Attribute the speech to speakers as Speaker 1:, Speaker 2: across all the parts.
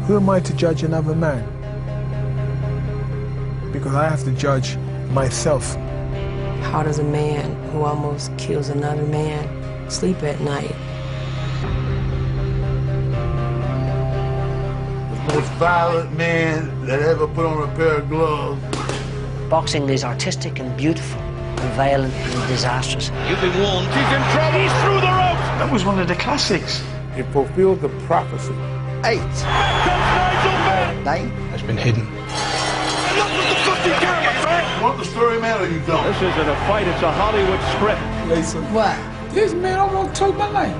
Speaker 1: Who am I to judge another man? Because I have to judge myself.
Speaker 2: How does a man who almost kills another man sleep at night?
Speaker 3: The most violent man that ever put on a pair of gloves.
Speaker 4: Boxing is artistic and beautiful, and violent and disastrous.
Speaker 5: You've been warned. He's in trouble. He's through the ropes.
Speaker 6: That was one of the classics.
Speaker 3: It fulfilled the prophecy.
Speaker 5: 8. Comes Nigel Benn.
Speaker 6: 9 has been hidden.
Speaker 5: Look what the fuck you doing, my friend.
Speaker 3: What the story man are you doing?
Speaker 5: This isn't a fight, it's a Hollywood script.
Speaker 1: Listen.
Speaker 7: What? This man almost took my life.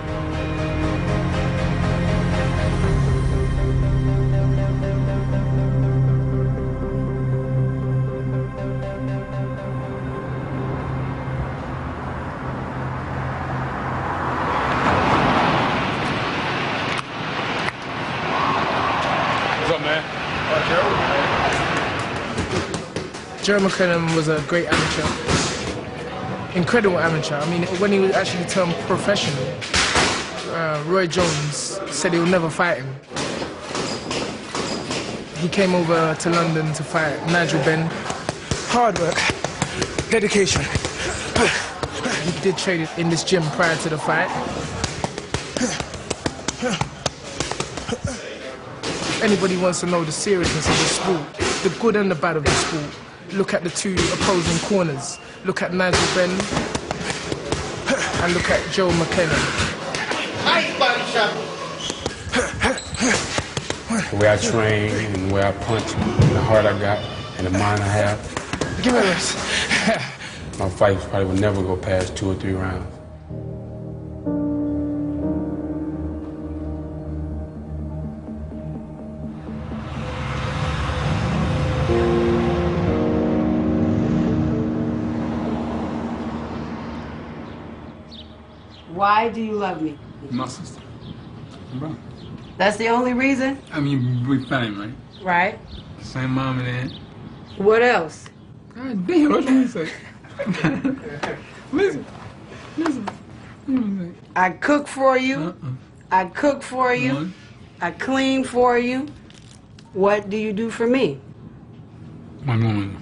Speaker 5: What's up, man?
Speaker 1: Gerald McClellan was a great amateur. Incredible amateur. I mean, when he was actually turned professional, Roy Jones said he would never fight him. He came over to London to fight Nigel Benn. Hard work, dedication. He did train in this gym prior to the fight. If anybody wants to know the seriousness of the sport, the good and the bad of the sport, look at the two opposing corners. Look at Nigel Benn and look at Gerald McClellan.
Speaker 8: The way I train and the way I punch, and the heart I got, and the mind I have.
Speaker 1: Give me a rest.
Speaker 8: My fights probably would never go past 2 or 3 rounds.
Speaker 2: Why do you love me?
Speaker 6: My sister. Bro.
Speaker 2: That's the only reason?
Speaker 6: I mean, we family, right?
Speaker 2: Right.
Speaker 6: Same mom and dad.
Speaker 2: What else?
Speaker 6: God damn, what you say? Listen.
Speaker 2: I cook for you. I cook for you.
Speaker 6: One.
Speaker 2: I clean for you. What do you do for me?
Speaker 6: My woman.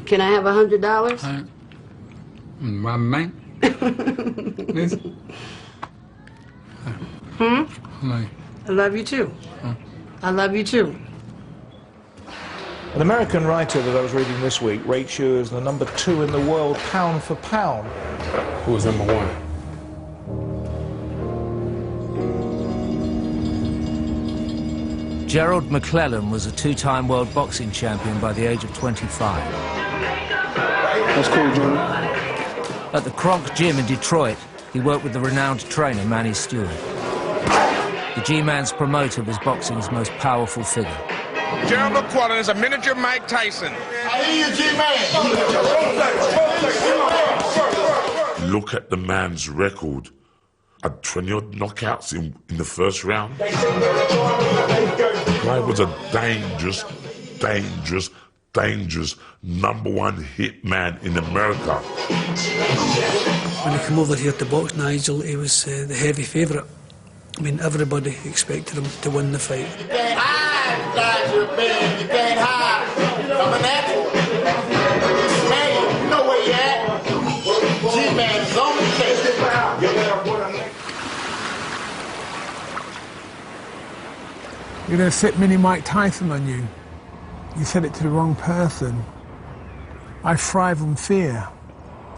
Speaker 2: Can I have $100?
Speaker 6: My man. Listen.
Speaker 2: Hmm?
Speaker 6: Like,
Speaker 2: I love you too. I love you too.
Speaker 9: An American writer that I was reading this week rates you as the #2 in the world pound for pound.
Speaker 8: Who was number 1?
Speaker 10: Gerald McClellan was a 2-time world boxing champion by the age of 25.
Speaker 6: that's cool, Jimmy.
Speaker 10: At the Kronk Gym in Detroit, he worked with the renowned trainer Manny Stewart. The G-Man's promoter was boxing's most powerful figure.
Speaker 5: Gerald McClellan is a miniature Mike Tyson.
Speaker 3: I hear you, G-Man.
Speaker 11: Look at the man's record. Had 20-odd knockouts in the first round. The guy was a dangerous #1 hit man in America.
Speaker 12: When he came over here to box Nigel, he was the heavy favourite. I mean, everybody expected him to win the fight.
Speaker 3: You can't hide, Nigel Benn. You can't hide. Coming at you. Man, you know where you at. G-Man is on the case.
Speaker 1: You're going to sit mini Mike Tyson on you. You said it to the wrong person. I thrive on fear,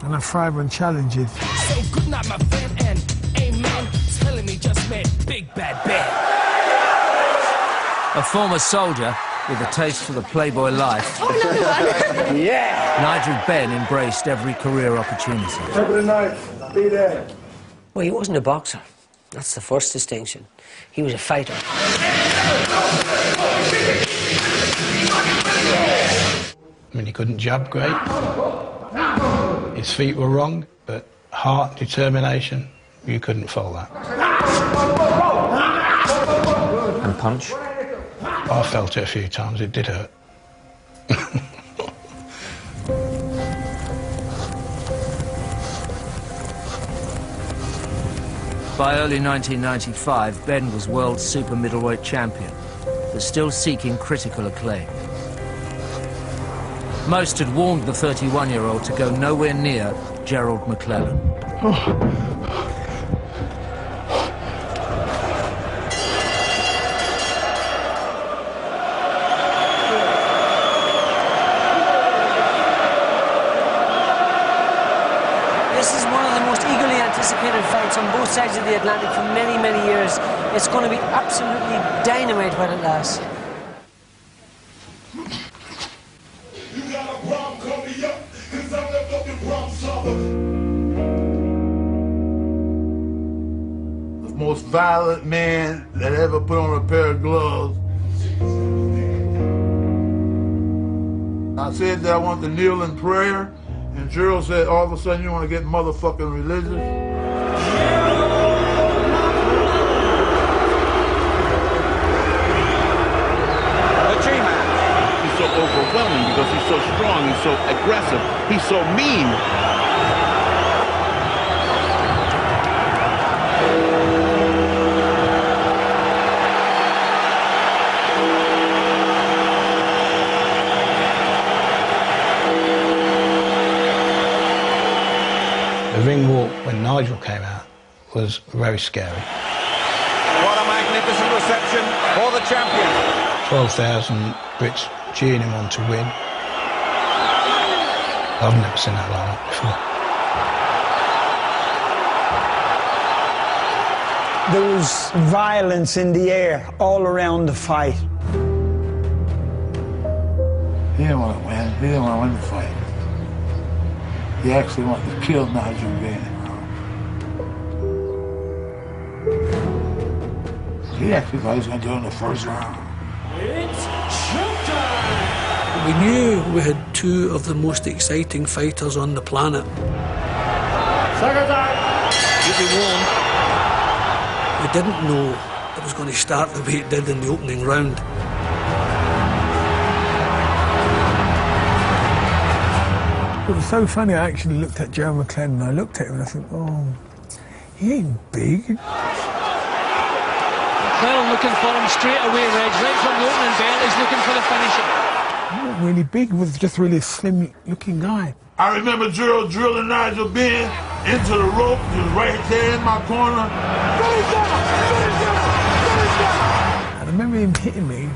Speaker 1: and I thrive on challenges.
Speaker 13: So good night, my friend, and amen. Telling me just met big bad bear.
Speaker 10: A former soldier with a taste for the playboy life,
Speaker 13: Yeah.
Speaker 10: Nigel Benn embraced every career opportunity.
Speaker 3: Have a good night. Be there.
Speaker 4: Well, he wasn't a boxer. That's the first distinction. He was a fighter.
Speaker 12: I mean, he couldn't jab great. His feet were wrong, but heart, determination, you couldn't fault that.
Speaker 4: And punch.
Speaker 12: I felt it a few times, it did hurt.
Speaker 10: By early 1995, Benn was world super middleweight champion, but still seeking critical acclaim. Most had warned the 31-year-old to go nowhere near Gerald McClellan.
Speaker 4: This is one of the most eagerly anticipated fights on both sides of the Atlantic for many, many years. It's going to be absolutely dynamite when it lasts.
Speaker 3: The most violent man that ever put on a pair of gloves. I said that I want to kneel in prayer, and Gerald said, all of a sudden you want to get motherfucking religious?
Speaker 14: The G-Man. He's so overwhelming because he's so strong, he's so aggressive, he's so mean.
Speaker 12: The ring walk when Nigel came out was very scary.
Speaker 14: What a magnificent reception for the champion.
Speaker 12: 12,000 Brits cheering him on to win. I've never seen that like that before.
Speaker 15: There was violence in the air all around the fight.
Speaker 3: He didn't want to win. He didn't want to win the fight. He actually wanted to kill Nigel Benn. He actually thought he was going to do it in the first round.
Speaker 13: It's showtime!
Speaker 16: We knew we had two of the most exciting fighters on the planet.
Speaker 13: You've been warned.
Speaker 16: We didn't know it was going to start the way it did in the opening round.
Speaker 7: It was so funny, I actually looked at Gerald McClellan and I looked at him and I thought, oh, he ain't big.
Speaker 13: McClellan looking for him straight away, Reg. Right from the opening bell, he's looking for the finisher.
Speaker 7: He wasn't really big, he was just really a slim-looking guy.
Speaker 3: I remember Gerald drilling Nigel Benn into the rope, just right there in my corner.
Speaker 7: And I remember him hitting me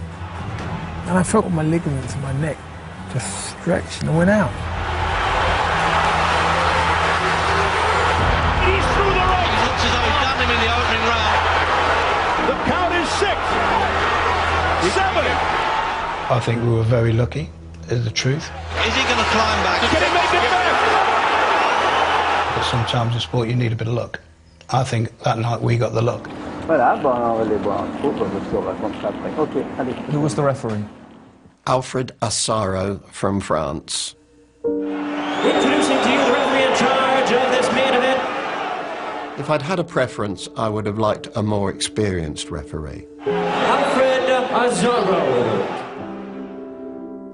Speaker 7: and I felt my ligaments in my neck just stretched and I went out.
Speaker 5: In the opening round. The count is 6, 7.
Speaker 12: I think we were very lucky, is the truth.
Speaker 5: Is he going to climb back? Can he make it back?
Speaker 12: But sometimes in sport you need a bit of luck. I think that night we got the luck.
Speaker 17: Who was the referee?
Speaker 18: Alfred Asaro from France.
Speaker 13: Introducing to you the referee in charge of this main event.
Speaker 18: If I'd had a preference, I would have liked a more experienced referee.
Speaker 13: Alfred Asaro.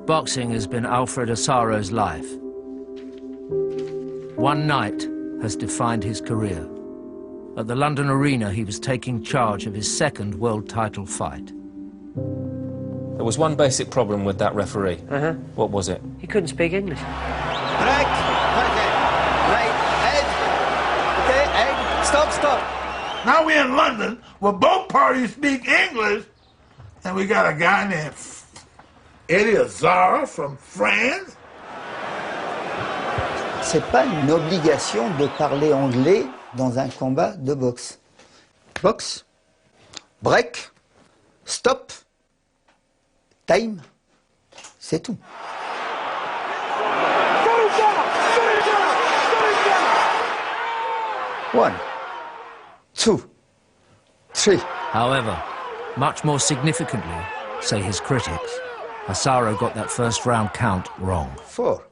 Speaker 10: Boxing has been Alfred Asaro's life. One night has defined his career. At the London Arena, he was taking charge of his second world title fight.
Speaker 17: There was one basic problem with that referee. What was it?
Speaker 4: He couldn't speak English.
Speaker 3: Stop. Now we're in London, where both parties speak English, and we got a guy named Eddie Azara from France.
Speaker 19: C'est pas une obligation de parler anglais dans un combat de boxe. Boxe, break, stop, time, c'est tout. One, 2, 3.
Speaker 10: However, much more significantly, say his critics, Asaro got that first round count wrong.
Speaker 19: 4,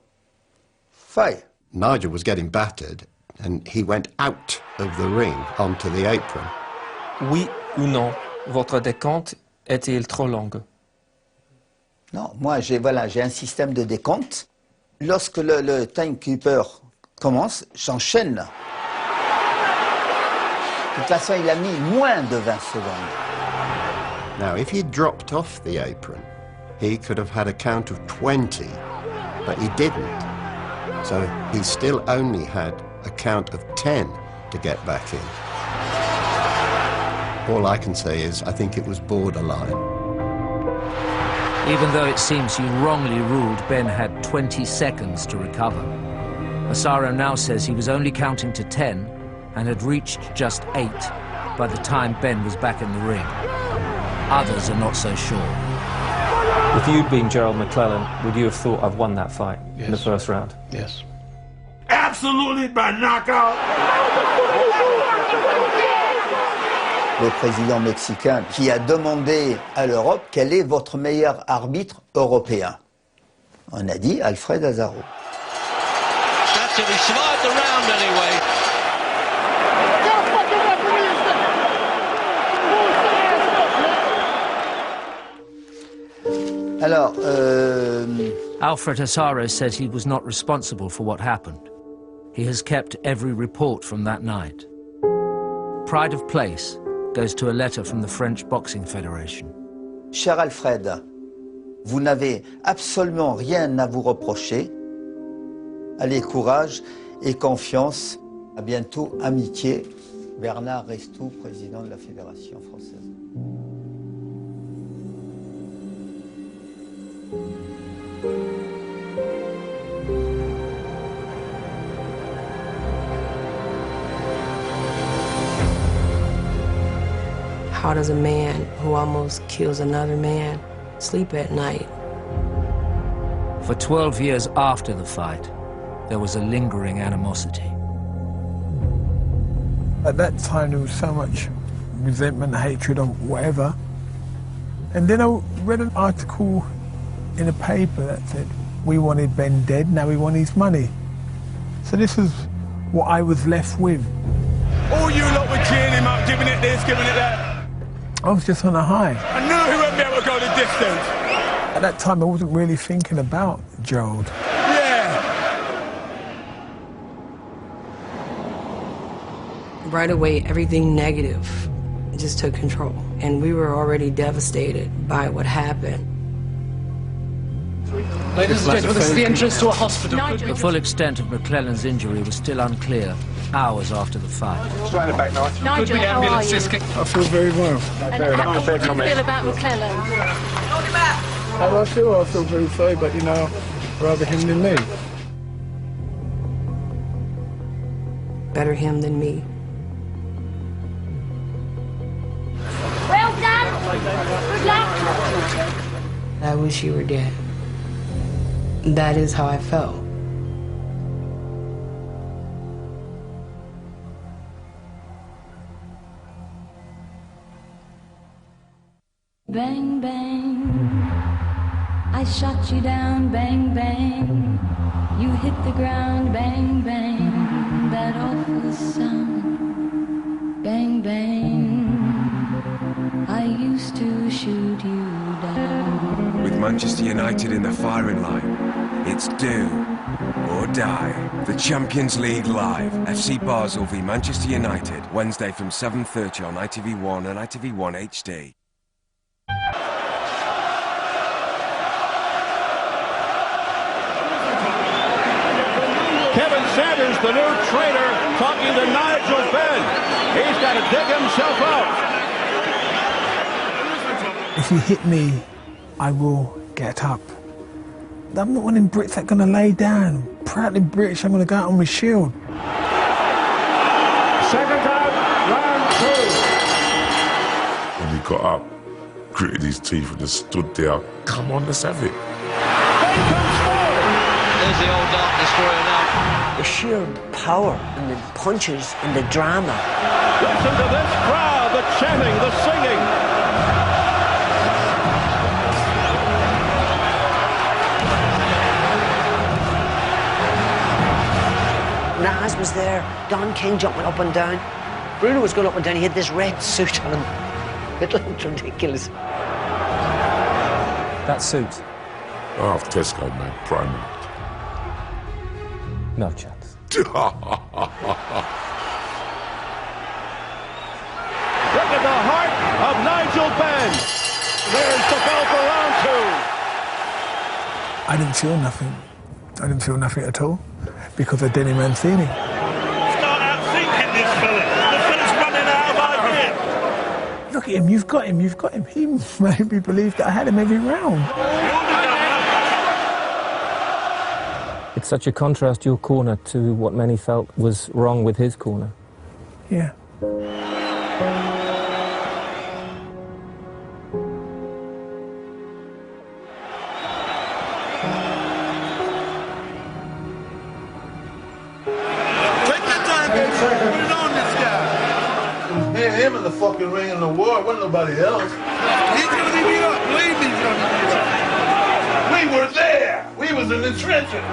Speaker 19: 5.
Speaker 18: Nigel was getting battered, and he went out of the ring onto the apron.
Speaker 17: Oui ou non, votre décompte est-il trop long?
Speaker 19: Non, moi j'ai un système de décompte. Lorsque le timekeeper commence, j'enchaîne. toute façon, il a mis moins de 20 secondes.
Speaker 18: Now, if he dropped off the apron, he could have had a count of 20, but he didn't. So he still only had a count of 10 to get back in. All I can say is I think it was borderline.
Speaker 10: Even though it seems you wrongly ruled Ben had 20 seconds to recover, Asaro now says he was only counting to 10 and had reached just 8 by the time Ben was back in the ring. Others are not so sure.
Speaker 17: If you'd been Gerald McClellan, would you have thought I've won that fight in the first round?
Speaker 12: Yes.
Speaker 3: Absolutely by knockout.
Speaker 19: Le président mexicain qui a demandé à l'Europe quel est votre meilleur arbitre européen. On a dit Alfred Asaro.
Speaker 5: That's it, he survived the round anyway.
Speaker 19: Alors,
Speaker 10: Alfred Asaro says he was not responsible for what happened. He has kept every report from that night. Pride of place goes to a letter from the French Boxing Federation.
Speaker 19: Cher Alfred, vous n'avez absolument rien à vous reprocher. Allez, courage et confiance. À bientôt, amitié. Bernard Restou, président de la Fédération française.
Speaker 2: How does a man who almost kills another man sleep at night?
Speaker 10: For 12 years after the fight, there was a lingering animosity.
Speaker 7: At that time, there was so much resentment, hatred, or whatever. And then I read an article in a paper that said, we wanted Ben dead, now we want his money. So this is what I was left with.
Speaker 20: All you lot were cheering him up, giving it this, giving it that.
Speaker 7: I was just on a high.
Speaker 20: I knew he wouldn't be able to go the distance.
Speaker 7: At that time, I wasn't really thinking about Gerald.
Speaker 20: Yeah.
Speaker 2: Right away, everything negative just took control. And we were already devastated by what happened.
Speaker 1: Ladies and gentlemen, this is the entrance to a hospital.
Speaker 10: The full extent of McClellan's injury was still unclear hours after the fight.
Speaker 20: Straight back, Nigel.
Speaker 21: Nigel, how are you?
Speaker 7: I feel very well.
Speaker 21: How do you feel about McClellan?
Speaker 7: How do I feel? I feel very sorry, but you know, rather him than me.
Speaker 2: Better him than me.
Speaker 21: Well done. Good luck.
Speaker 2: I wish you were dead. That is how I felt.
Speaker 22: Bang, bang, I shot you down, bang, bang, you hit the ground, bang, bang, that awful sound, bang, bang, I used to shoot you down.
Speaker 23: With Manchester United in the firing line, it's do or die. The Champions League Live, FC Basel v Manchester United, Wednesday from 7:30 on ITV1 and ITV1 HD.
Speaker 14: Kevin Sanders, the new trainer, talking to Nigel Benn. He's got to dig himself out.
Speaker 7: If you hit me, I will get up. I'm not one of them Brits that going to lay down. Proudly British, I'm going to go out on my shield.
Speaker 14: Second out, round two.
Speaker 11: When he got up, gritted his teeth and just stood there. Come on, let's have it.
Speaker 5: There's the old darkness for you now.
Speaker 4: The sheer power and the punches and the drama.
Speaker 14: Listen to this crowd, the chanting, the singing.
Speaker 4: Naz was there, Don King jumping up and down. Bruno was going up and down, he had this red suit on him. It looked ridiculous.
Speaker 17: That suit?
Speaker 11: Oh, Tesco, man. Primark.
Speaker 17: No chance.
Speaker 5: Nigel Benn. There's the bell for round 2.
Speaker 7: I didn't feel nothing. I didn't feel nothing at all because of Denny Mancini.
Speaker 3: Start out thinking this fella. The fella's running out of ideas.
Speaker 7: Look at him, you've got him, you've got him. He made me believe that I had him every round.
Speaker 17: It's such a contrast, your corner, to what many felt was wrong with his corner.
Speaker 7: Yeah.
Speaker 3: Him in the fucking ring in the war, wasn't nobody else. He's gonna be beat up. Believe me, he's gonna be beat up. We were there. We was in the trenches.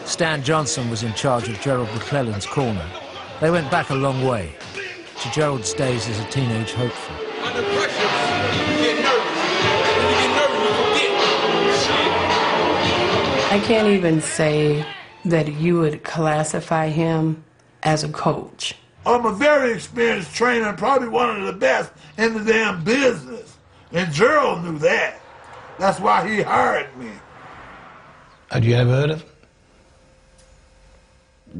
Speaker 10: Stan Johnson was in charge of Gerald McClellan's corner. They went back a long way, to Gerald's days as a teenage hopeful.
Speaker 20: Under pressure, you get nervous. When you get nervous, you forget.
Speaker 2: I can't even say that you would classify him as a coach.
Speaker 3: I'm a very experienced trainer, probably one of the best in the damn business. And Gerald knew that. That's why he hired me.
Speaker 12: Had you ever heard of him?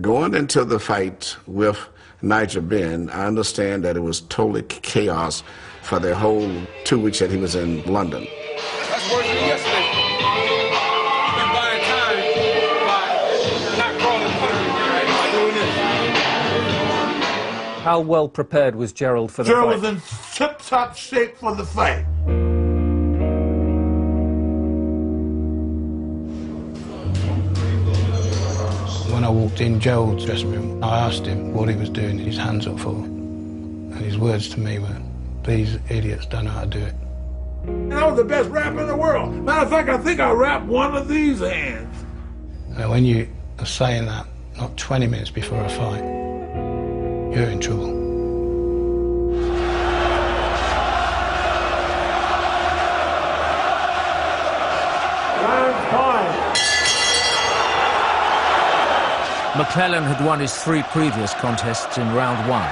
Speaker 6: Going into the fight with Nigel Benn, I understand that it was totally chaos for the whole 2 weeks that he was in London.
Speaker 20: That's worse than yesterday. Been buying time by not crawling by doing this.
Speaker 17: How well prepared was Gerald for the
Speaker 3: Gerald
Speaker 17: fight?
Speaker 3: was in tip-top shape for the fight.
Speaker 12: When I walked in Gerald's dressing room, I asked him what he was doing his hands up for. And his words to me were, "These idiots don't know how to do it."
Speaker 3: I was the best rapper in the world. Matter of fact, I think I rapped one of these hands.
Speaker 12: Now, when you are saying that, not 20 minutes before a fight, you're in trouble.
Speaker 10: McClellan had won his 3 previous contests in round 1.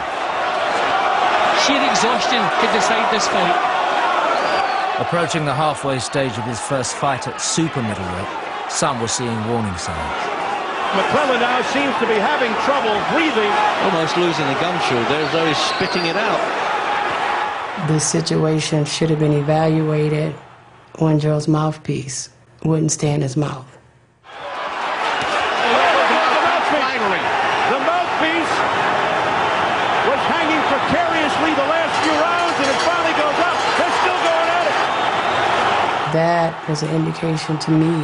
Speaker 13: Sheer exhaustion could decide this fight.
Speaker 10: Approaching the halfway stage of his first fight at super middleweight, some were seeing warning signs.
Speaker 5: McClellan now seems to be having trouble breathing.
Speaker 8: Almost losing the gumshoe. There's though he's spitting it out.
Speaker 2: The situation should have been evaluated when Gerald's mouthpiece wouldn't stay in his mouth.
Speaker 5: The mouthpiece was hanging precariously the last few rounds, and it finally goes up. They're still going at it.
Speaker 2: That was an indication to me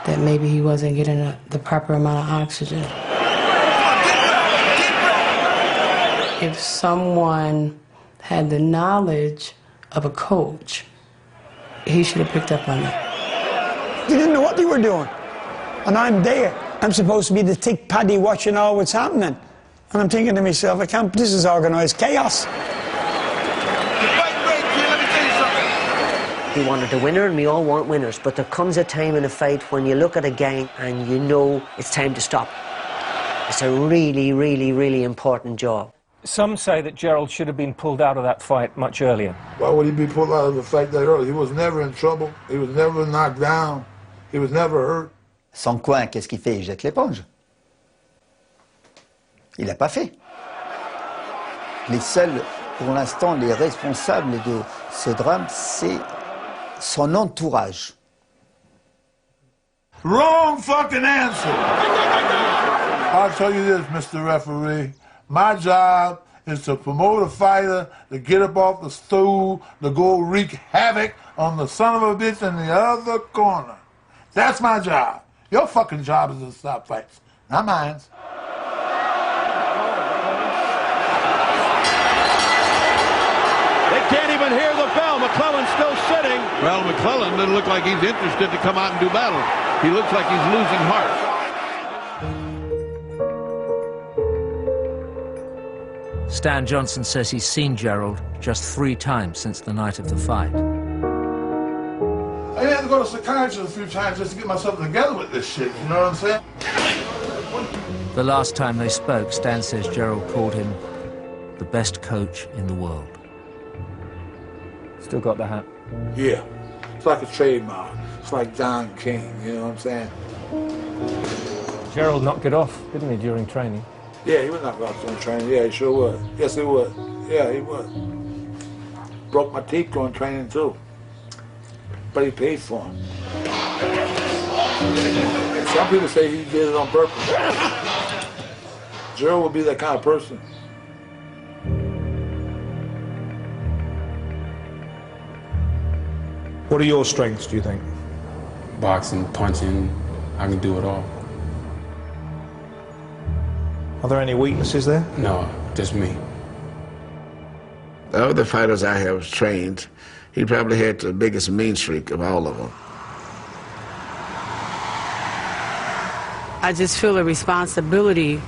Speaker 2: that maybe he wasn't getting the proper amount of oxygen. If someone had the knowledge of a coach, he should have picked up on that.
Speaker 15: They didn't know what they were doing. And I'm there. I'm supposed to be the tick paddy watching all what's happening. And I'm thinking to myself, this is organised chaos.
Speaker 9: He wanted a winner, and we all want winners, but there comes a time in a fight when you look at a game and you know it's time to stop. It's a really, really, really important job.
Speaker 17: Some say that Gerald should have been pulled out of that fight much earlier.
Speaker 3: Why would he be pulled out of the fight that early? He was never in trouble. He was never knocked down. He was never hurt.
Speaker 19: Sans coin, qu'est-ce qu'il fait? Il jette l'éponge. Il l'a pas fait. Les seuls, pour l'instant, les responsables de ce drame, c'est son entourage.
Speaker 3: Wrong fucking answer. I'll tell you this, Mr. Referee. My job is to promote a fighter, to get up off the stool, to go wreak havoc on the son of a bitch in the other corner. That's my job. Your fucking job is to stop fights, not mine.
Speaker 5: They can't even hear the bell. McClellan's still sitting.
Speaker 14: Well, McClellan doesn't look like he's interested to come out and do battle. He looks like he's losing heart.
Speaker 10: Stan Johnson says he's seen Gerald just 3 times since the night of the fight.
Speaker 3: I to go to psychiatrist a few times just to get myself together with this shit, you know what I'm saying?
Speaker 10: The last time they spoke, Stan says Gerald called him the best coach in the world.
Speaker 17: Still got the hat?
Speaker 3: Yeah. It's like a trademark. It's like Don King, you know what I'm saying?
Speaker 17: Gerald knocked it off, didn't he, during training?
Speaker 3: Yeah, he would knock it off during training. Yeah, he sure would. Yes, he would. Yeah, he would. Broke my teeth during training, too. But he paid for them. Some people say he did it on purpose. Gerald would be that kind of person.
Speaker 1: What are your strengths, do you think?
Speaker 16: Boxing, punching, I can do it all.
Speaker 1: Are there any weaknesses there?
Speaker 16: No, just me.
Speaker 6: Of the fighters I have trained, he probably had the biggest mean streak of all of them.
Speaker 2: I just feel a responsibility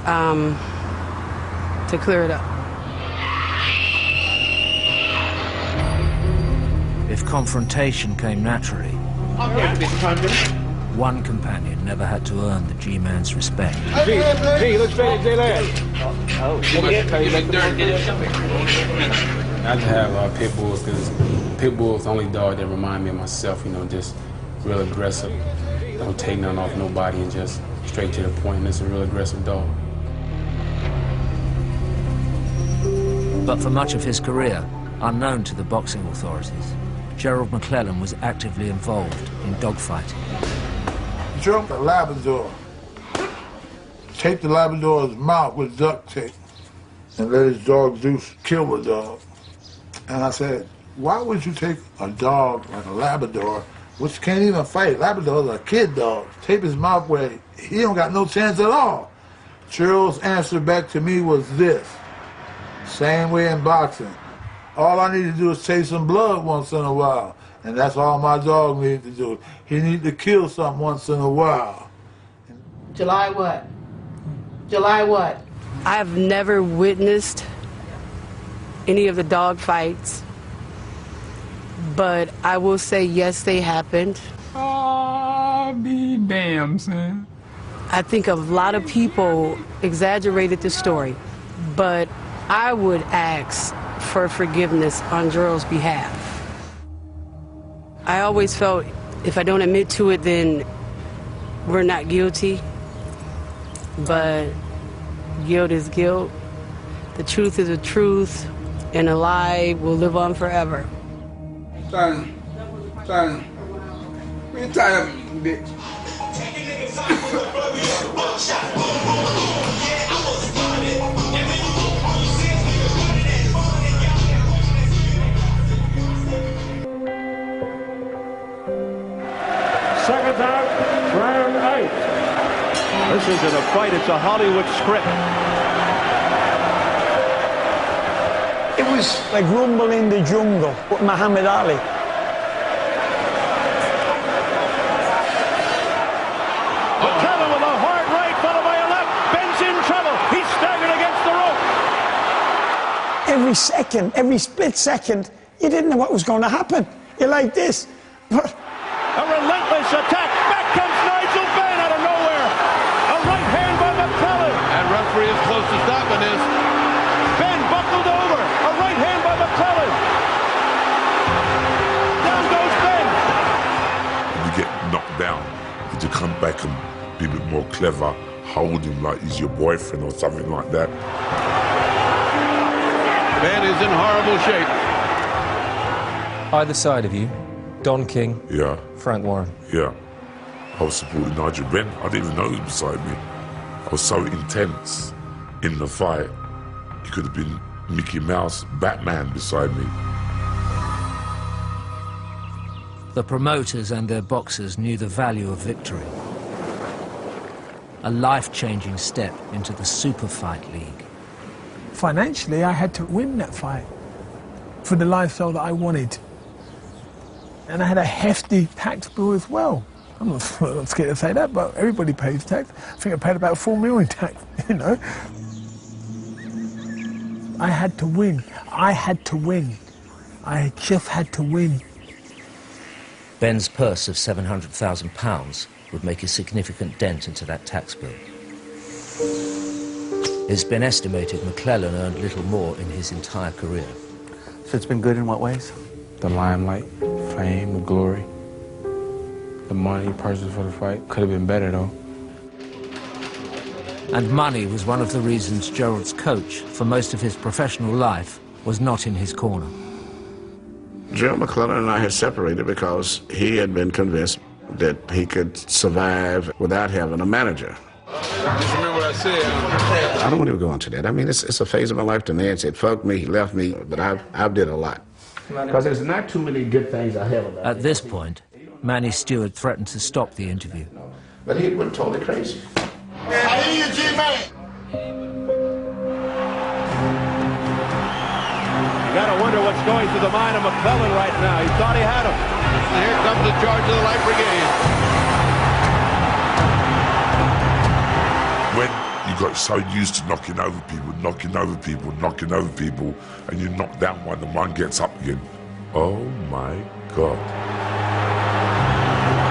Speaker 2: to clear it up.
Speaker 10: If confrontation came naturally, one companion never had to earn the G-man's respect.
Speaker 1: G, let's finish the last.
Speaker 16: I just have pit bulls because pit bulls the only dog that remind me of myself, you know, just real aggressive. Don't take none off nobody and just straight to the point, and it's a real aggressive dog.
Speaker 10: But for much of his career, unknown to the boxing authorities, Gerald McClellan was actively involved in dogfighting.
Speaker 3: Drunk a Labrador, taped the Labrador's mouth with duct tape, and let his dog Zeus kill the dog. And I said, why would you take a dog like a Labrador, which can't even fight? Labrador's a kid dog. Tape his mouth where he don't got no chance at all. Gerald's answer back to me was this: same way in boxing. All I need to do is taste some blood once in a while. And that's all my dog needs to do. He needs to kill something once in a while.
Speaker 2: July what? July what? I've never witnessed any of the dog fights, but I will say yes, they happened.
Speaker 18: I'll be damned, son.
Speaker 2: I think a lot of people exaggerated the story, but I would ask for forgiveness on Gerald's behalf. I always felt if I don't admit to it, then we're not guilty. But guilt is guilt. The truth is the truth, and a lie will live on forever.
Speaker 18: Son, we tired of you, bitch.
Speaker 5: Second out, round 8. This isn't a fight, it's a Hollywood script.
Speaker 15: It was like Rumble in the Jungle with Muhammad Ali.
Speaker 5: McClellan with a hard right, followed by a left. Benn's in trouble. He's staggered against the rope.
Speaker 15: Every second, every split second, you didn't know what was going to happen. You're like this.
Speaker 5: A relentless attack. Back comes Nigel Benn out of nowhere. A right hand by McClellan.
Speaker 14: And referee is close to stopping this.
Speaker 5: Benn buckled over. A right hand by McClellan. Down goes Benn.
Speaker 11: When you get knocked down, did you come back and be a bit more clever, hold him like he's your boyfriend or something like that?
Speaker 14: Benn is in horrible shape.
Speaker 17: Either side of you, Don King,
Speaker 11: Yeah,
Speaker 17: Frank Warren.
Speaker 11: yeah. I was supporting Nigel Benn. I didn't even know he was beside me. I was so intense in the fight. He could have been Mickey Mouse, Batman beside me.
Speaker 10: The promoters and their boxers knew the value of victory. A life-changing step into the Super Fight League.
Speaker 7: Financially, I had to win that fight for the lifestyle that I wanted. And I had a hefty tax bill as well. I'm not scared to say that, but everybody pays tax. I think I paid about $4 million tax, you know. I had to win. I had to win. I just had to win.
Speaker 10: Benn's purse of £700,000 would make a significant dent into that tax bill. It's been estimated McClellan earned little more in his entire career.
Speaker 21: So it's been good in what ways?
Speaker 16: The limelight, fame, the glory, the money, purses for the fight. Could have been better, though.
Speaker 10: And money was one of the reasons Gerald's coach, for most of his professional life, was not in his corner.
Speaker 6: Gerald McClellan and I had separated because he had been convinced that he could survive without having a manager.
Speaker 18: Just remember what I said.
Speaker 6: I don't want to go into that. I mean, it's a phase of my life. The man said, fuck me, he left me, but I've did a lot. Because there's not too many good things I have about
Speaker 10: At this point, Manny Stewart threatened to stop the interview.
Speaker 6: But he went totally crazy.
Speaker 3: I hear you, G-Man.
Speaker 5: You gotta wonder what's going through the mind of McClellan right now. He thought he had him. And here comes the charge of the Light Brigade.
Speaker 11: When you got so used to knocking over people, and you knock down one and one gets up again. Oh my God.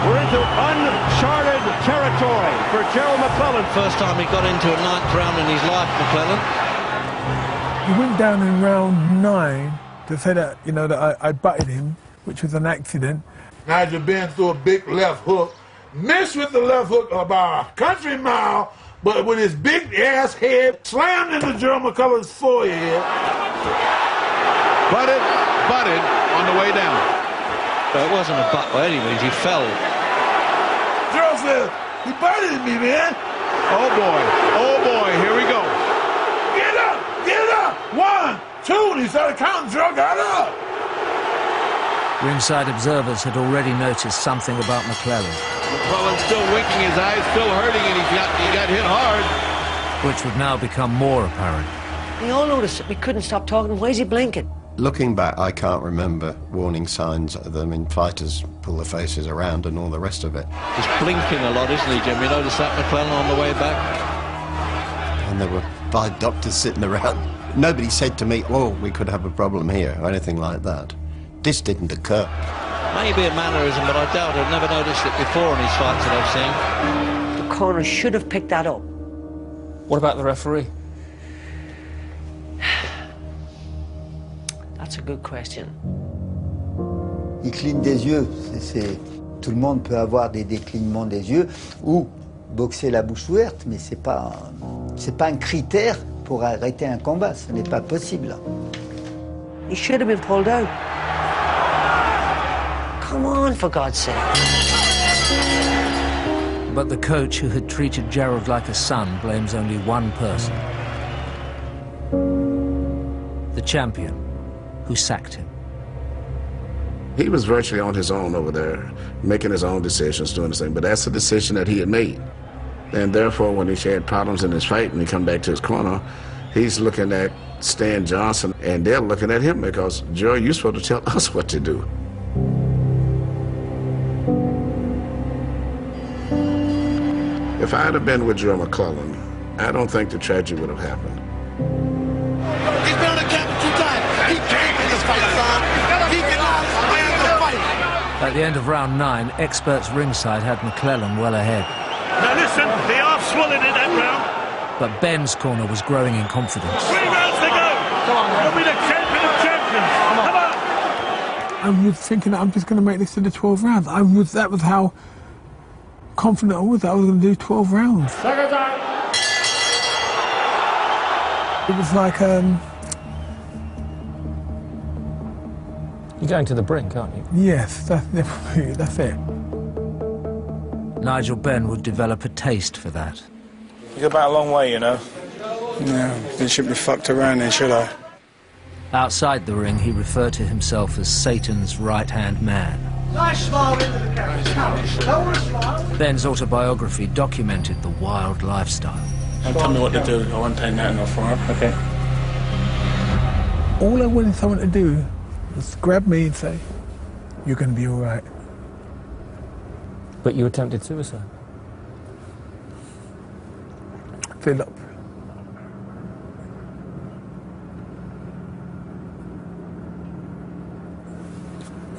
Speaker 5: We're into uncharted territory for Gerald McClellan.
Speaker 8: First time he got into a 9th round in his life, McClellan.
Speaker 7: He went down in round 9 to say that, you know, that I butted him, which was an accident.
Speaker 3: Nigel Benn threw a big left hook, missed with the left hook about a country mile, but with his big ass head slammed into Gerald McClellan's forehead.
Speaker 5: Butted on the way down.
Speaker 8: But it wasn't a butt by any means, he fell.
Speaker 3: Gerald said, he butted me, man.
Speaker 5: Oh boy, here we go.
Speaker 3: Get up, 1, 2, and he started counting. Gerald got up.
Speaker 10: Ringside observers had already noticed something about McClellan.
Speaker 5: McClellan's still winking his eyes, still hurting, and he got hit hard.
Speaker 10: Which would now become more apparent.
Speaker 9: We all noticed that we couldn't stop talking. Why is he blinking?
Speaker 22: Looking back, I can't remember warning signs other than when fighters pull their faces around and all the rest of it.
Speaker 8: He's blinking a lot, isn't he, Jim? You noticed that, McClellan, on the way back?
Speaker 22: And there were 5 doctors sitting around. Nobody said to me, oh, we could have a problem here, or anything like that. This didn't occur.
Speaker 8: Maybe a mannerism, but I doubt it. I've never noticed it before in his fights that I've
Speaker 9: seen. The corner should have picked that up.
Speaker 17: What about the referee?
Speaker 9: That's a good question.
Speaker 19: Il cligne des yeux. Tout le monde peut avoir des déclignements des yeux ou boxer la bouche ouverte, mais c'est pas un critère pour arrêter un combat. Ce n'est pas possible.
Speaker 9: He should have been pulled out. Come on, for God's sake.
Speaker 10: But the coach who had treated Gerald like a son blames only one person. The champion who sacked him.
Speaker 6: He was virtually on his own over there, making his own decisions, doing his thing, but that's a decision that he had made. And therefore, when he had problems in his fight and he come back to his corner, he's looking at Stan Johnson, and they're looking at him because, Joe, you're supposed to tell us what to do. If I'd have been with Gerald McClellan, I don't think the tragedy would have happened.
Speaker 3: He's been on the captain 2 times. He came in this fight, son. He cannot win the fight.
Speaker 10: At the end of round 9, experts ringside had McClellan well ahead.
Speaker 5: Now listen, the half swallowed in that round.
Speaker 10: But Benn's corner was growing in confidence.
Speaker 5: 3 rounds to go. Come on, you'll be the champion of champions. Come on.
Speaker 7: I was thinking that I'm just going to make this to the 12 rounds. That was how confident I was that I was going to do 12 rounds.
Speaker 5: Second time.
Speaker 7: It was like,
Speaker 17: You're going to the brink, aren't you?
Speaker 7: Yes, that's it.
Speaker 10: Nigel Benn would develop a taste for that.
Speaker 1: You go back a long way, you know.
Speaker 18: Yeah, they should be fucked around then, should I?
Speaker 10: Outside the ring, he referred to himself as Satan's right-hand man.
Speaker 3: Nice smile into the camera.
Speaker 10: Benn's autobiography documented the wild lifestyle.
Speaker 12: Don't tell me what to do. I won't take nothing off for him. Okay.
Speaker 7: All I wanted someone to do was grab me and say, "You're going to be all right."
Speaker 17: But you attempted suicide.
Speaker 7: Philip.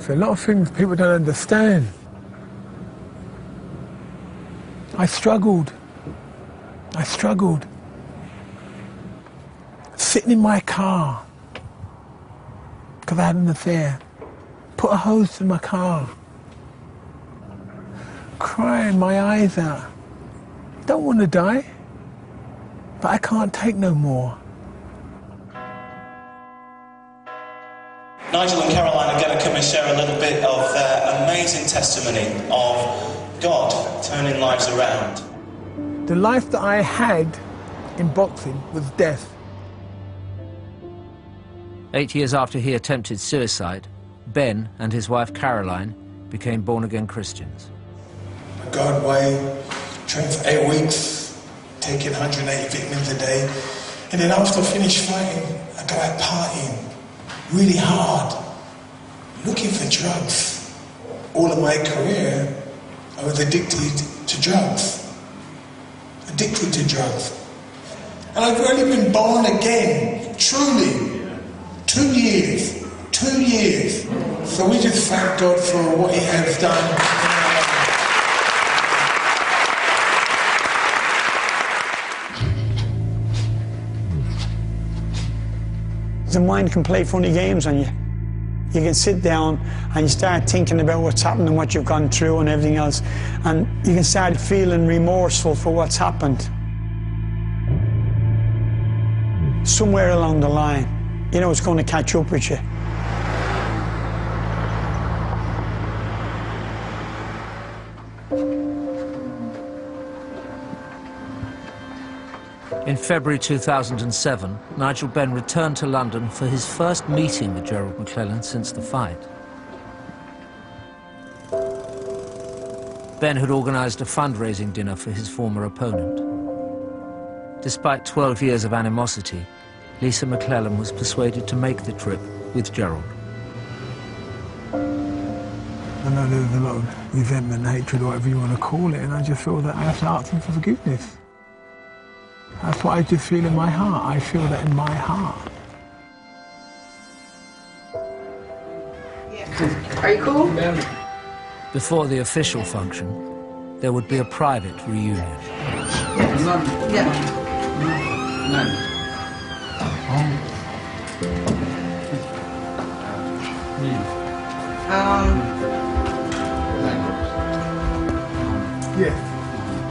Speaker 7: So a lot of things people don't understand. I struggled. Sitting in my car, because I had an affair. Put a hose to my car. Crying my eyes out. Don't want to die, but I can't take no more.
Speaker 4: Nigel and Caroline are going to come and share a little bit of their amazing testimony of God turning lives around.
Speaker 7: The life that I had in boxing was death.
Speaker 10: 8 years after he attempted suicide, Ben and his wife Caroline became born-again Christians.
Speaker 20: God way, trained for 8 weeks, taking 180 vitamins a day. And then after I finished fighting, I go out partying really hard, looking for drugs. All of my career, I was addicted to drugs. Addicted to drugs. And I've only been born again, truly. 2 years. 2 years. So we just thank God for what He has done.
Speaker 15: The mind can play funny games on you. You can sit down and you start thinking about what's happened and what you've gone through and everything else, and you can start feeling remorseful for what's happened. Somewhere along the line, you know it's going to catch up with you.
Speaker 10: In February 2007, Nigel Benn returned to London for his first meeting with Gerald McClellan since the fight. Ben had organised a fundraising dinner for his former opponent. Despite 12 years of animosity, Lisa McClellan was persuaded to make the trip with Gerald.
Speaker 7: I know there was a lot of resentment, hatred, or whatever you want to call it, and I just feel that I have to ask him for forgiveness. That's what I just feel in my heart. I feel that in my heart.
Speaker 2: Are you cool?
Speaker 10: Before the official function, there would be a private reunion.
Speaker 2: Yeah.
Speaker 7: Yeah.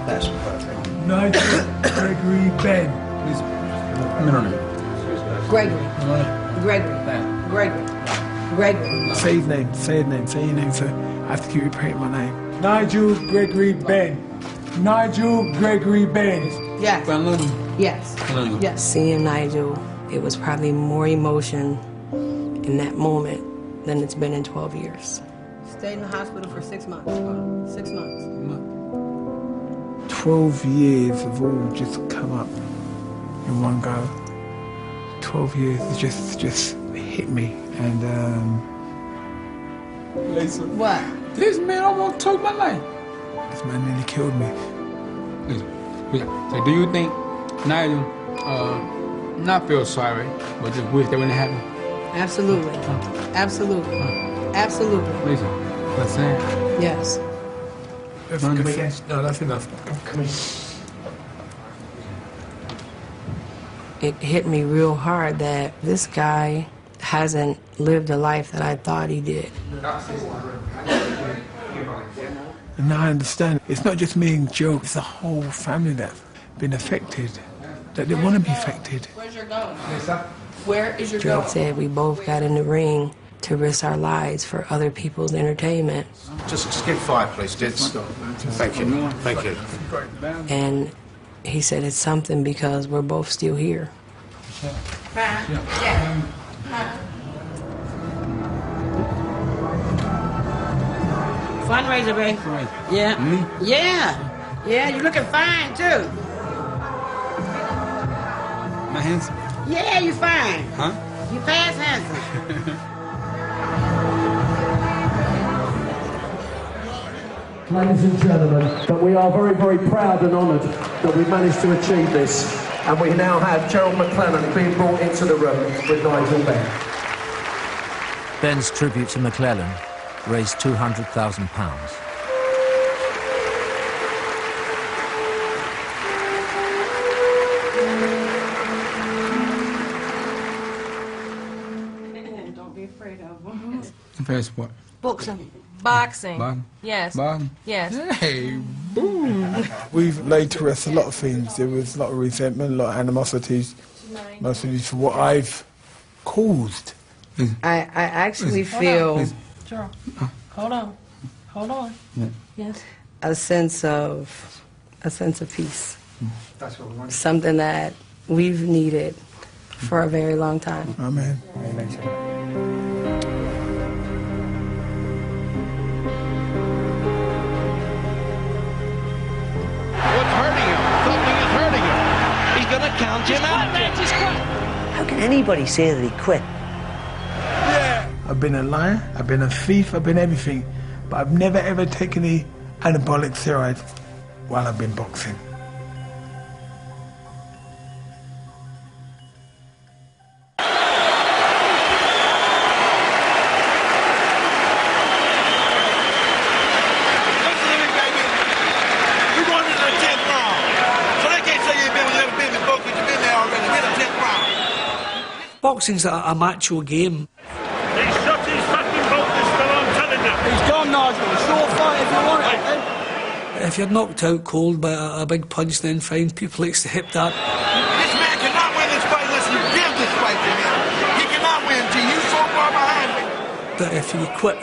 Speaker 19: That's perfect.
Speaker 7: Nigel Gregory Benn.
Speaker 2: Gregory.
Speaker 7: Say his name, say your name, so I have to keep repeating my name. Nigel Gregory Benn. Nigel Gregory Benn.
Speaker 2: Yes. Yes. Yes. Seeing Nigel, it was probably more emotion in that moment than it's been in 12 years. Stayed in the hospital for 6 months. 6 months.
Speaker 7: 12 years have all just come up in one go. 12 years has just hit me, and
Speaker 18: Listen.
Speaker 2: What?
Speaker 18: This man almost took my life.
Speaker 7: This man nearly killed me.
Speaker 18: Listen. So do you think Nigel not feel sorry, but just wish that wouldn't happen?
Speaker 2: Absolutely. Absolutely. Absolutely.
Speaker 18: Listen, that's it.
Speaker 2: Yes.
Speaker 7: No, that's enough. Come here.
Speaker 2: It hit me real hard that this guy hasn't lived the life that I thought he did.
Speaker 7: And now I understand. It's not just me and Joe, it's the whole family that's been affected, that they want to be affected.
Speaker 2: Where's your gun? Where is your gun? Joe said we both got in the ring to risk our lives for other people's entertainment.
Speaker 23: Just skip 5, please, Dids. Thank you. Thank you.
Speaker 2: And he said it's something because we're both still here.
Speaker 24: Fundraiser, babe. Yeah.
Speaker 18: Me?
Speaker 24: Yeah. Yeah, you're looking fine, too.
Speaker 18: My handsome?
Speaker 24: Yeah, you're fine.
Speaker 18: Huh?
Speaker 24: You fast handsome.
Speaker 25: Ladies and gentlemen, but we are very, very proud and honoured that we managed to achieve this, and we now have Gerald McClellan being brought into the room with Nigel Benn.
Speaker 10: Ben's tribute to McClellan raised £200,000.
Speaker 24: Don't be afraid of them.
Speaker 18: Favorite sport?
Speaker 24: Boxing.
Speaker 11: Boxing.
Speaker 18: Boxing.
Speaker 11: Yes.
Speaker 18: Boxing.
Speaker 11: Yes.
Speaker 18: Hey, boom.
Speaker 7: We've laid to rest a lot of things. There was a lot of resentment, a lot of animosities, mostly for what I've caused.
Speaker 2: I actually feel
Speaker 24: Hold on. Hold on.
Speaker 7: Yeah.
Speaker 24: Yes.
Speaker 2: a sense of peace.
Speaker 23: That's what we want.
Speaker 2: Something that we've needed for a very long time.
Speaker 7: Amen.
Speaker 5: What's hurting him? Something is hurting him.
Speaker 8: He's going to count him out.
Speaker 9: How can anybody say that he quit?
Speaker 7: I've been a liar, I've been a thief, I've been everything, but I've never ever taken any anabolic steroid while I've been boxing.
Speaker 5: Listen to me, baby. We're going into the 10th round. So they can't say you ain't been with little business folks because you've been there already. We're in the 10th round.
Speaker 13: Boxing's a macho game.
Speaker 5: He shut his fucking boat this fellow, I'm telling you. He's gone, Nigel. Sure fight if you want it, eh?
Speaker 13: If you're knocked out cold by a big punch, then fine, people accept that.
Speaker 5: This man cannot win this fight unless you give this fight to him. He cannot win till you so far behind me.
Speaker 13: But if you quit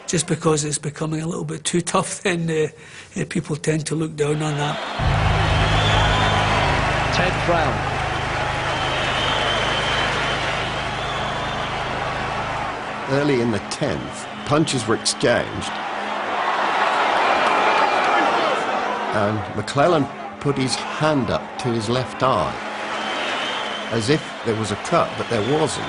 Speaker 13: just because it's becoming a little bit too tough, then people tend to look down on that.
Speaker 8: 10th round.
Speaker 22: Early in the 10th, punches were exchanged. And McClellan put his hand up to his left eye, as if there was a cut, but there wasn't.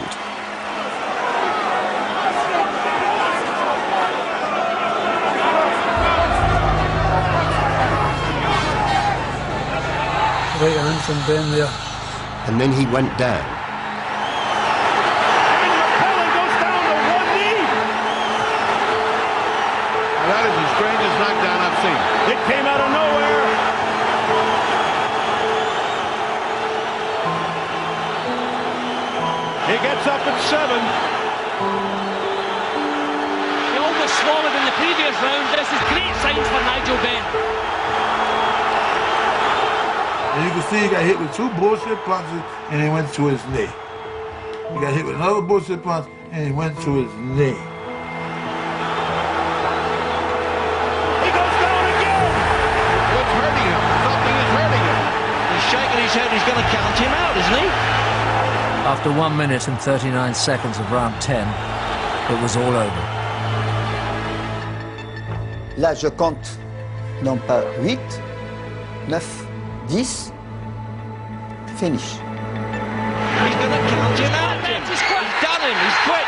Speaker 13: Right hand from Ben there.
Speaker 22: And then he went down.
Speaker 5: That is the strangest knockdown I've seen. It came out of nowhere. He gets up at 7.
Speaker 14: He almost swallowed in the previous round. This is great signs for Nigel Benn.
Speaker 3: And you can see he got hit with 2 bullshit punches and he went to his knee. He got hit with another bullshit punch and he went to his knee.
Speaker 8: He's going to count him out, isn't he?
Speaker 10: After 1 minute and 39 seconds of round 10, it was all over.
Speaker 19: Là, je compte non pas 8, 9, 10. Finish.
Speaker 8: He's going to count him out, Jim. He's done him. He's quit.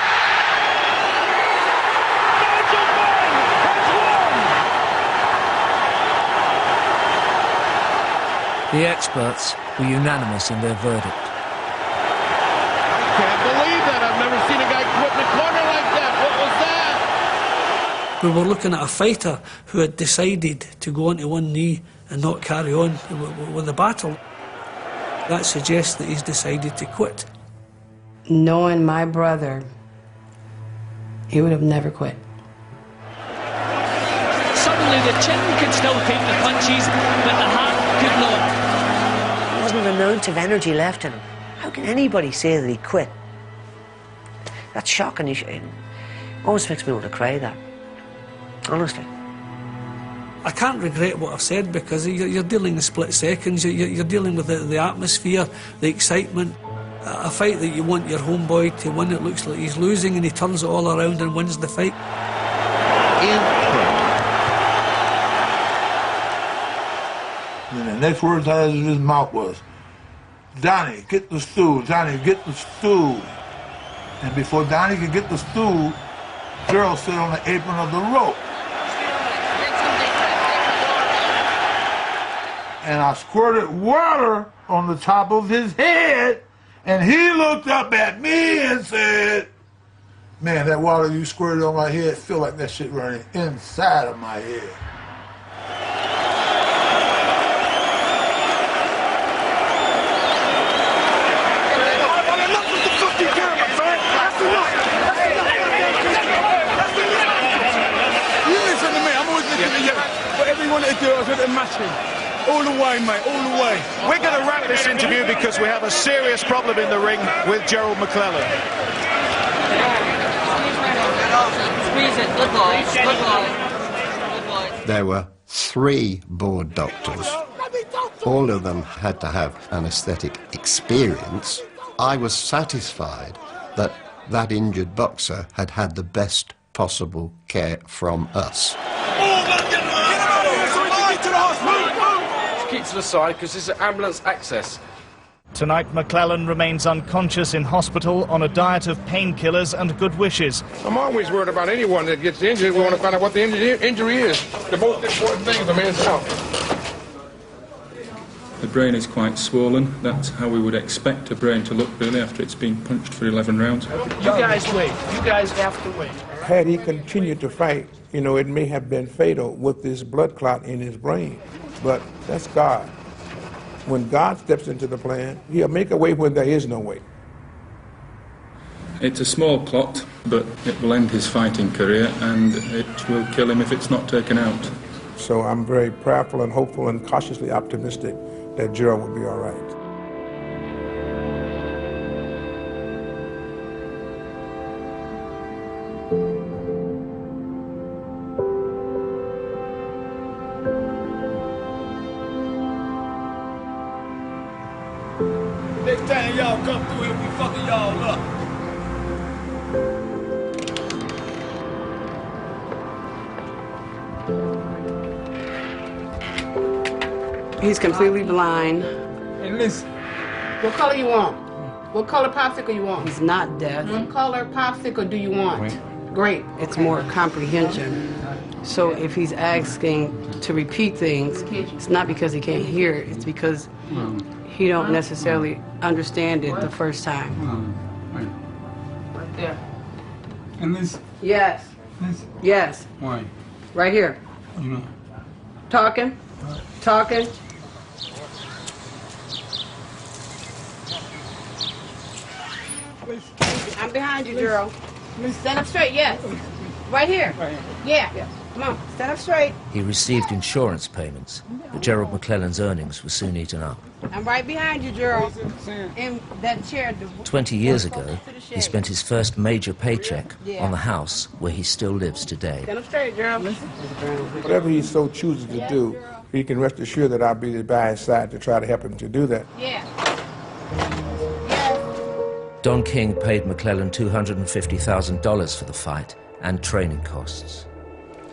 Speaker 10: The experts were unanimous in their verdict.
Speaker 5: I can't believe that. I've never seen a guy quit in a corner like that. What was that?
Speaker 13: We were looking at a fighter who had decided to go onto one knee and not carry on with the battle. That suggests that he's decided to quit.
Speaker 2: Knowing my brother, he would have never quit.
Speaker 14: Suddenly the chin could still take the punches, but the hand could not.
Speaker 9: There wasn't an ounce of energy left in him. How can anybody say that he quit? That's shocking. It almost makes me want to cry, that. Honestly.
Speaker 13: I can't regret what I've said because you're dealing with split seconds, you're dealing with the atmosphere, the excitement. A fight that you want your homeboy to win, it looks like he's losing and he turns it all around and wins the fight.
Speaker 3: And the next words out of his mouth was, "Donnie, get the stool. Donnie, get the stool." And before Donnie could get the stool, Gerald sat on the apron of the rope. And I squirted water on the top of his head, and he looked up at me and said, Man, that water you squirted on my head, feel like that shit running inside of my head.
Speaker 5: You listen to me, I'm always listening to you. Whatever you wanted to do, I was going to match him. All the way, mate, all the way.
Speaker 1: We're going to wrap this interview because we have a serious problem in the ring with Gerald McClellan.
Speaker 14: Squeeze it, good boy, good boy.
Speaker 22: There were 3 board doctors. All of them had to have anaesthetic experience. I was satisfied that that injured boxer had had the best possible care from us.
Speaker 6: Keep to the side because this is ambulance access.
Speaker 1: Tonight, McClellan remains unconscious in hospital on a diet of painkillers and good wishes.
Speaker 18: I'm always worried about anyone that gets injured. We want to find out what the injury is. The most important thing is the man's health.
Speaker 11: The brain is quite swollen. That's how we would expect a brain to look, really, after it's been punched for 11 rounds.
Speaker 18: You guys wait. You guys have to wait.
Speaker 16: Had he continued to fight, you know, it may have been fatal with this blood clot in his brain. But that's God. When God steps into the plan, he'll make a way when there is no way.
Speaker 11: It's a small clot, but it will end his fighting career, and it will kill him if it's not taken out.
Speaker 16: So I'm very prayerful and hopeful and cautiously optimistic that Gerald will be all right.
Speaker 5: Next time y'all come through here, we fucking y'all up.
Speaker 2: He's completely blind.
Speaker 16: And listen.
Speaker 24: What color you want? What color popsicle you want?
Speaker 2: He's not deaf.
Speaker 24: What color popsicle do you want? Great.
Speaker 2: It's more comprehension. So if he's asking to repeat things, it's not because he can't hear it, it's because he don't necessarily understand it the first time.
Speaker 24: Right there.
Speaker 16: And this.
Speaker 2: Yes.
Speaker 16: This.
Speaker 2: Yes.
Speaker 16: Why?
Speaker 2: Right here.
Speaker 16: You know.
Speaker 2: Talking. Talking.
Speaker 24: I'm behind you, Gerald. Stand up straight, yes. Right here. Yeah. Come on, stand up straight.
Speaker 10: He received insurance payments, but Gerald McClellan's earnings were soon eaten up.
Speaker 24: I'm right behind you, Gerald. In that chair.
Speaker 10: 20 years ago, he spent his first major paycheck on the house where he still lives today.
Speaker 24: Stand up straight, Gerald.
Speaker 16: Whatever he so chooses to do, he can rest assured that I'll be by his side to try to help him to do that.
Speaker 24: Yeah.
Speaker 10: Don King paid McClellan $250,000 for the fight and training costs.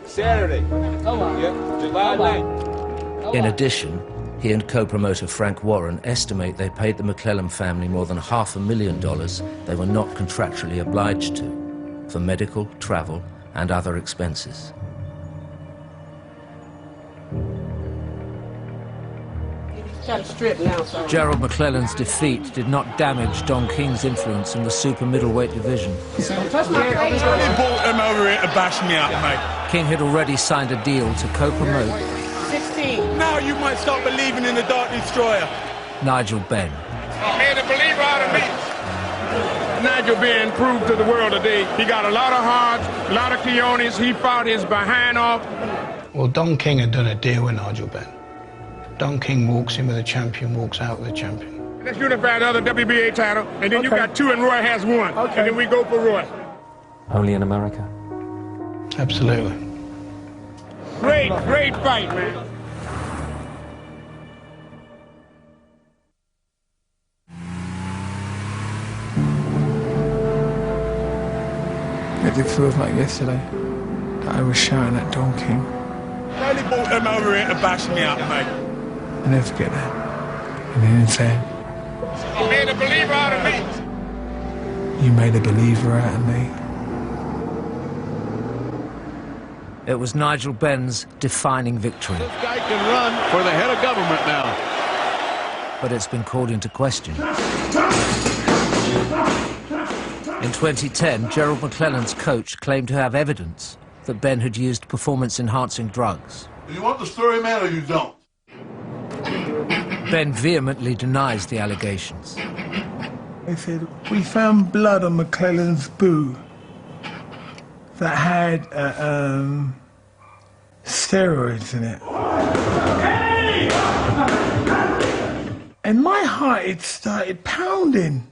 Speaker 5: Saturday. Come on. Yep. July 9th.
Speaker 10: In addition, he and co-promoter Frank Warren estimate they paid the McClellan family more than $500,000 they were not contractually obliged to for medical, travel, and other expenses.
Speaker 24: Try to strip now, sir.
Speaker 10: Gerald McClellan's defeat did not damage Don King's influence in the super middleweight division.
Speaker 24: Don't touch my face.
Speaker 5: They brought them over here to bash me out, mate.
Speaker 10: King had already signed a deal to co-promote
Speaker 24: 16.
Speaker 5: Now you might start believing in the Dark Destroyer.
Speaker 10: Nigel Benn.
Speaker 18: Made a believer out of me. Nigel Benn proved to the world today he got a lot of hearts, a lot of cojones. He fought his behind off.
Speaker 12: Well, Don King had done a deal with Nigel Benn. Don King walks in with a champion, walks out with a champion.
Speaker 18: Let's unify the other WBA title, and then you got 2 and Roy has 1. And then we go for Roy.
Speaker 17: Only in America?
Speaker 12: Absolutely.
Speaker 18: Great fight, man.
Speaker 7: It feels like yesterday that I was shouting at Don King.
Speaker 5: They brought them over here to bash me out, mate.
Speaker 7: I never forget that. And then saying,
Speaker 18: You made a believer out of me.
Speaker 7: you made a believer out of me.
Speaker 10: It was Nigel Benn's defining victory.
Speaker 5: This guy can run for the head of government now.
Speaker 10: But it's been called into question. In 2010, Gerald McClellan's coach claimed to have evidence that Ben had used performance-enhancing drugs.
Speaker 3: You want the story, man, or you don't?
Speaker 10: Ben vehemently denies the allegations.
Speaker 7: They said, we found blood on McClellan's boot that had steroids in it. And my heart, it started pounding.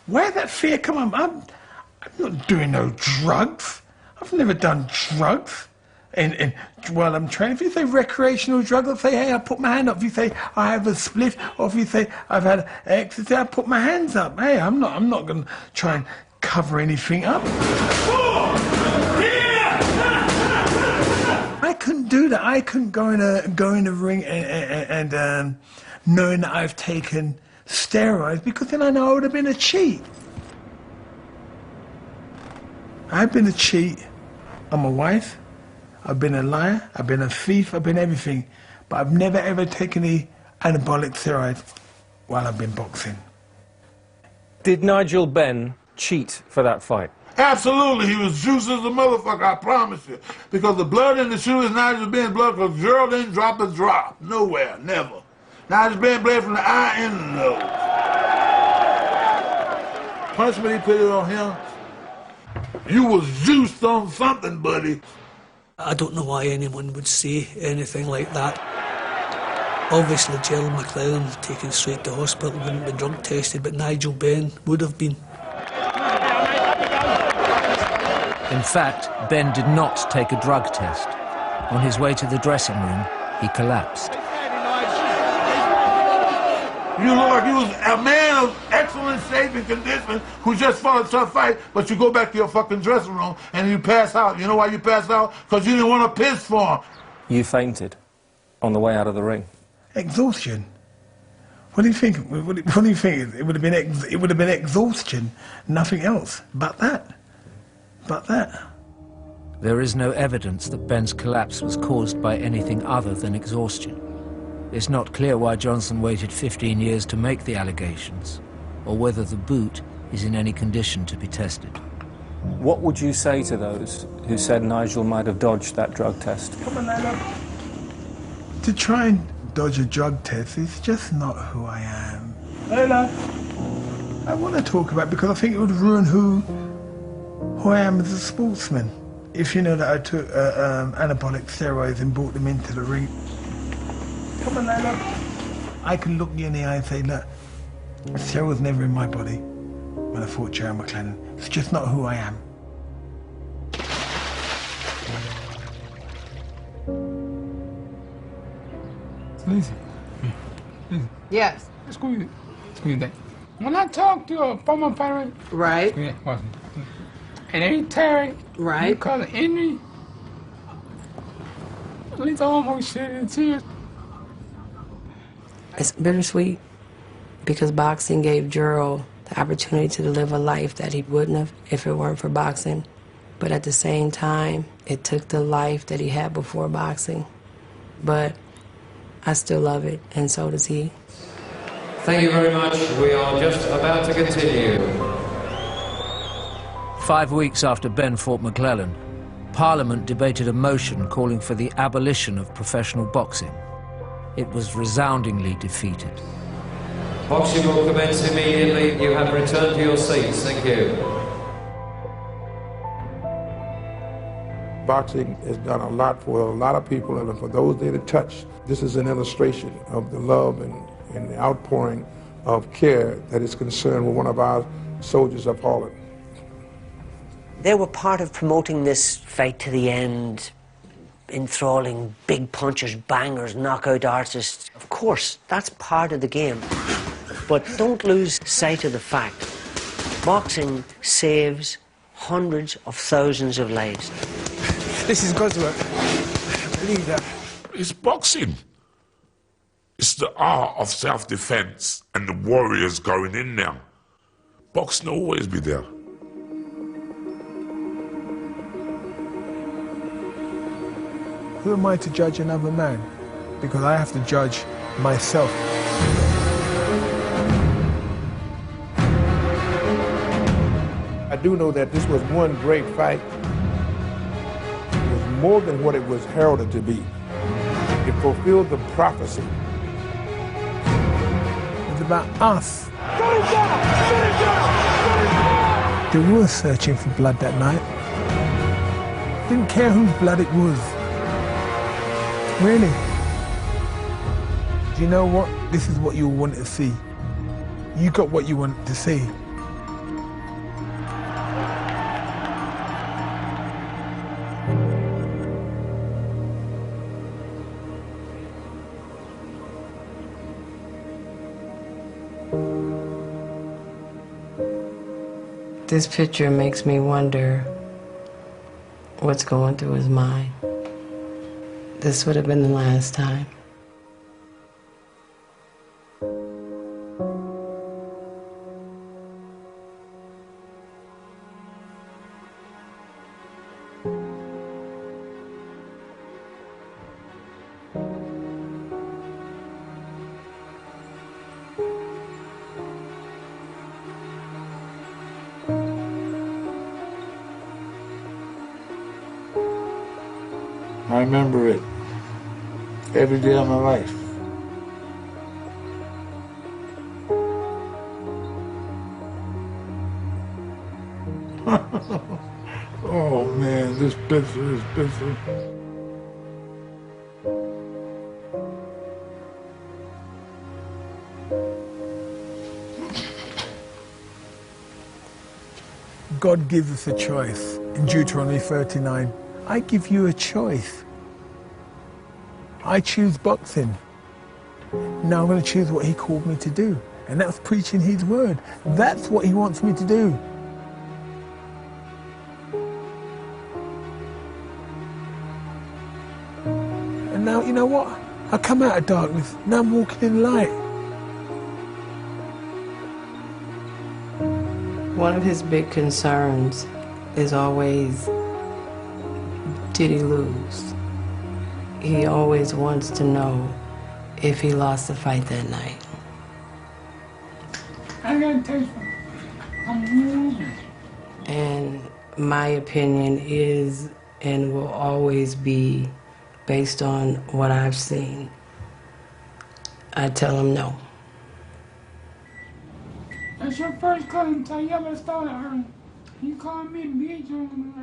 Speaker 7: Where'd that fear come from? I'm not doing no drugs. I've never done drugs. And while I'm training, if you say recreational drugs, I'll say, hey, I put my hand up. If you say I have a spliff, or if you say I've had ecstasy, I put my hands up. Hey, I'm not going to try and cover anything up. I couldn't do that. I couldn't go in a ring and knowing that I've taken steroids, because then I know I would have been a cheat. I've been a cheat. I'm a wife. I've been a liar. I've been a thief. I've been everything. But I've never ever taken any anabolic steroids while I've been boxing.
Speaker 17: Did Nigel Benn cheat for that fight?
Speaker 3: Absolutely, he was juice as a motherfucker, I promise you. Because the blood in the shoe is Nigel Benn's blood, because Gerald didn't drop a drop. Nowhere, never. Nigel Benn bled from the eye and the nose. Punishment, he put it on him. You was juiced on something, buddy.
Speaker 13: I don't know why anyone would say anything like that. Obviously, Gerald McClellan was taken straight to hospital, wouldn't be drug tested, but Nigel Benn would have been.
Speaker 10: In fact, Ben did not take a drug test. On his way to the dressing room, he collapsed.
Speaker 3: You look like you was a man of excellent shape and condition who just fought a tough fight, but you go back to your fucking dressing room and you pass out. You know why you passed out? Because you didn't want to piss for him.
Speaker 17: You fainted on the way out of the ring.
Speaker 7: Exhaustion. What do you think? What do you think? It would have been exhaustion, nothing else but that. But that.
Speaker 10: There is no evidence that Ben's collapse was caused by anything other than exhaustion. It's not clear why Johnson waited 15 years to make the allegations, or whether the boot is in any condition to be tested.
Speaker 17: What would you say to those who said Nigel might have dodged that drug test?
Speaker 7: Come on, Layla. To try and dodge a drug test is just not who I am. Layla, I want to talk about it because I think it would ruin who I am as a sportsman. If you know that I took anabolic steroids and brought them into the ring. Come on, Layla. I can look you in the eye and say, look, steroid was never in my body when I fought Gerald McClellan. It's just not who I am.
Speaker 4: Listen.
Speaker 24: Yes.
Speaker 4: Squeeze that. When I talk to a former fighter,
Speaker 24: right,
Speaker 4: and they tear
Speaker 24: right,
Speaker 4: because of injury, at least I almost shed tears.
Speaker 2: It's bittersweet because boxing gave Gerald the opportunity to live a life that he wouldn't have if it weren't for boxing. But at the same time, it took the life that he had before boxing. But I still love it, and so does he.
Speaker 15: Thank you very much. We are just about to continue.
Speaker 10: 5 weeks after Ben fought McClellan, Parliament debated a motion calling for the abolition of professional boxing. It was resoundingly defeated.
Speaker 15: Boxing will commence immediately. You have returned to your seats. Thank you.
Speaker 16: Boxing has done a lot for a lot of people, and for those that it touched, this is an illustration of the love and the outpouring of care that is concerned with one of our soldiers of Holland.
Speaker 9: They were part of promoting this fight to the end, enthralling big punchers, bangers, knockout artists. Of course, that's part of the game. But don't lose sight of the fact. Boxing saves hundreds of thousands of lives.
Speaker 4: This is God's work. I believe that.
Speaker 20: It's boxing. It's the art of self-defense and the warriors going in now. Boxing will always be there.
Speaker 7: Who am I to judge another man? Because I have to judge myself.
Speaker 16: I do know that this was one great fight. It was more than what it was heralded to be. It fulfilled the prophecy.
Speaker 7: It was about us. They were searching for blood that night. Didn't care whose blood it was. Really. Do you know what? This is what you wanted to see. You got what you wanted to see.
Speaker 2: This picture makes me wonder what's going through his mind. This would have been the last time.
Speaker 3: I remember it every day of my life. Oh man, this picture.
Speaker 7: God gives us a choice. In Deuteronomy 39, I give you a choice. I choose boxing. Now I'm going to choose what he called me to do. And that's preaching his word. That's what he wants me to do. And now, you know what? I come out of darkness. Now I'm walking in light.
Speaker 2: One of his big concerns is always, did he lose? He always wants to know if he lost the fight that night.
Speaker 4: I gotta tell you something. I'm losing.
Speaker 2: And my opinion is and will always be based on what I've seen. I tell him no.
Speaker 4: That's your first cousin until you ever started her. You called me bitch on